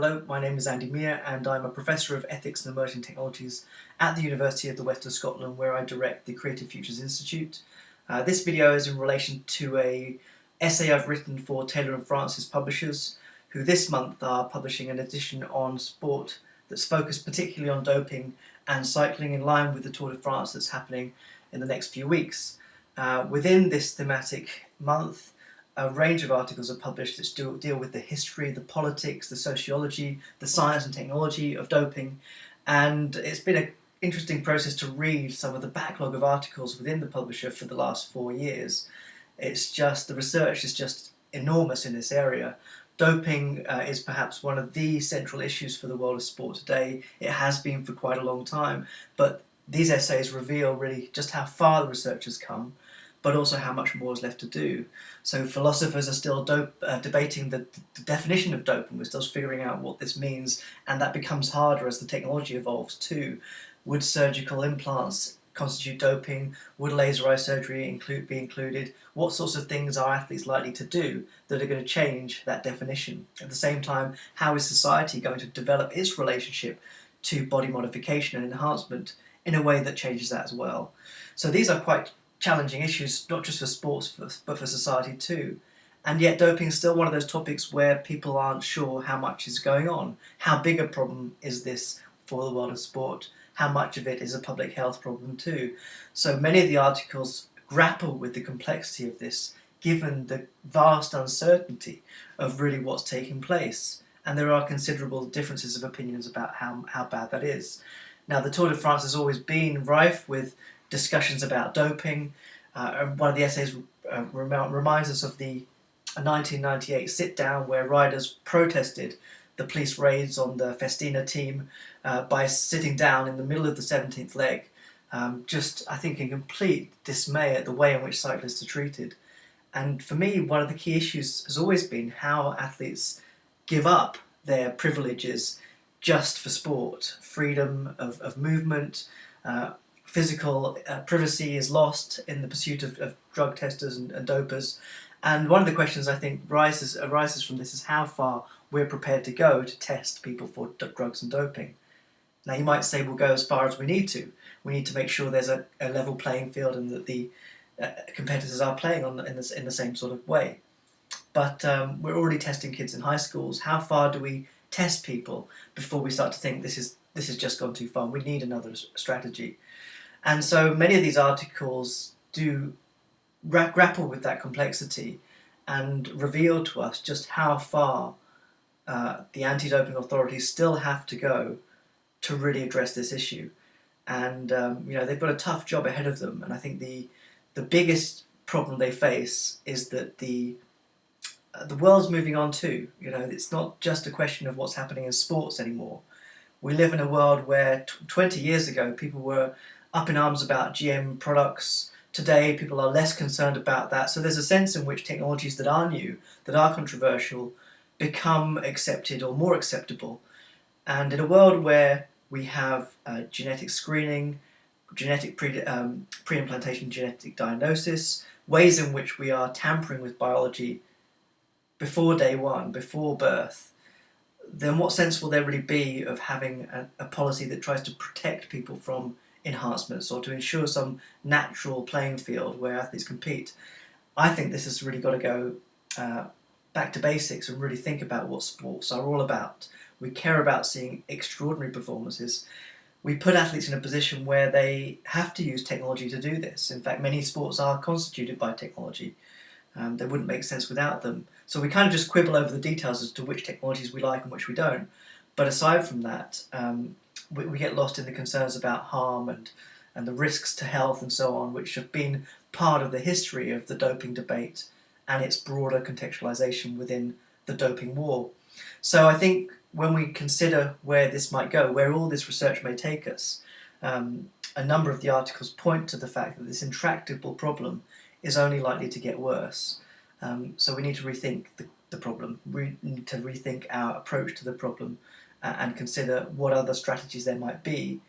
Hello, my name is Andy Mear and I'm a Professor of Ethics and Emerging Technologies at the University of the West of Scotland, where I direct the Creative Futures Institute. This video is in relation to an essay I've written for Taylor and Francis Publishers, who this month are publishing an edition on sport that's focused particularly on doping and cycling, in line with the Tour de France that's happening in the next few weeks. Within this thematic month, a range of articles are published that deal with the history, the politics, the sociology, the science and technology of doping, and it's been an interesting process to read some of the backlog of articles within the publisher for the last 4 years. The research is just enormous in this area. Doping is perhaps one of the central issues for the world of sport today. It has been for quite a long time, but these essays reveal really just how far the research has come, but also how much more is left to do. So philosophers are still debating the definition of doping. We're still figuring out what this means, and that becomes harder as the technology evolves too. Would surgical implants constitute doping? Would laser eye surgery be included? What sorts of things are athletes likely to do that are going to change that definition? At the same time, how is society going to develop its relationship to body modification and enhancement in a way that changes that as well? So these are quite challenging issues, not just for sports, but for society too. And yet doping is still one of those topics where people aren't sure how much is going on. How big a problem is this for the world of sport? How much of it is a public health problem too? So many of the articles grapple with the complexity of this, given the vast uncertainty of really what's taking place. And there are considerable differences of opinions about how bad that is. Now, the Tour de France has always been rife with discussions about doping. One of the essays reminds us of the 1998 sit-down where riders protested the police raids on the Festina team by sitting down in the middle of the 17th leg, just, I think, in complete dismay at the way in which cyclists are treated. And for me, one of the key issues has always been how athletes give up their privileges just for sport. Freedom of movement, physical privacy is lost in the pursuit of drug testers and dopers. And one of the questions I think arises from this is how far we're prepared to go to test people for drugs and doping. Now, you might say we'll go as far as we need to. We need to make sure there's a level playing field and that the competitors are playing in the same sort of way. But we're already testing kids in high schools. How far do we test people before we start to think this has just gone too far? We need another strategy. And so many of these articles do grapple with that complexity and reveal to us just how far the anti-doping authorities still have to go to really address this issue. And they've got a tough job ahead of them. And I think the biggest problem they face is that the world's moving on too. It's not just a question of what's happening in sports anymore. We live in a world where 20 years ago people were up in arms about GM products. Today people are less concerned about that. So there's a sense in which technologies that are new, that are controversial, become accepted or more acceptable. And in a world where we have genetic screening, genetic pre-implantation genetic diagnosis, ways in which we are tampering with biology before day one, before birth, then what sense will there really be of having a policy that tries to protect people from enhancements or to ensure some natural playing field where athletes compete? I think this has really got to go back to basics and really think about what sports are all about. We care about seeing extraordinary performances. We put athletes in a position where they have to use technology to do this. In fact, many sports are constituted by technology. They wouldn't make sense without them. So we kind of just quibble over the details as to which technologies we like and which we don't. But aside from that, we get lost in the concerns about harm and the risks to health and so on, which have been part of the history of the doping debate and its broader contextualization within the doping war. So I think when we consider where this might go, where all this research may take us, a number of the articles point to the fact that this intractable problem is only likely to get worse. So we need to rethink the problem. We need to rethink our approach to the problem and consider what other strategies there might be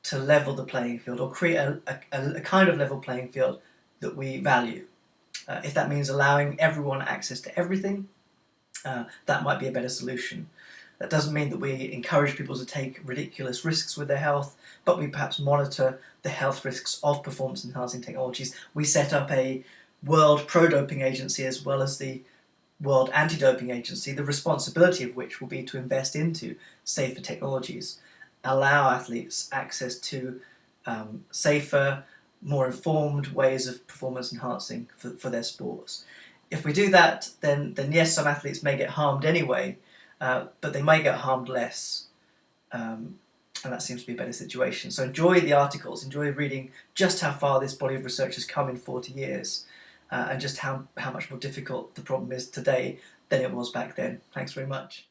to level the playing field or create a kind of level playing field that we value. If that means allowing everyone access to everything, that might be a better solution. That doesn't mean that we encourage people to take ridiculous risks with their health, but we perhaps monitor the health risks of performance-enhancing technologies. We set up a World Pro-Doping Agency as well as the World Anti-Doping Agency, the responsibility of which will be to invest into safer technologies, allow athletes access to safer, more informed ways of performance enhancing for their sports. If we do that, then yes, some athletes may get harmed anyway, but they may get harmed less. And that seems to be a better situation. So enjoy the articles, enjoy reading just how far this body of research has come in 40 years, and just how much more difficult the problem is today than it was back then. Thanks very much.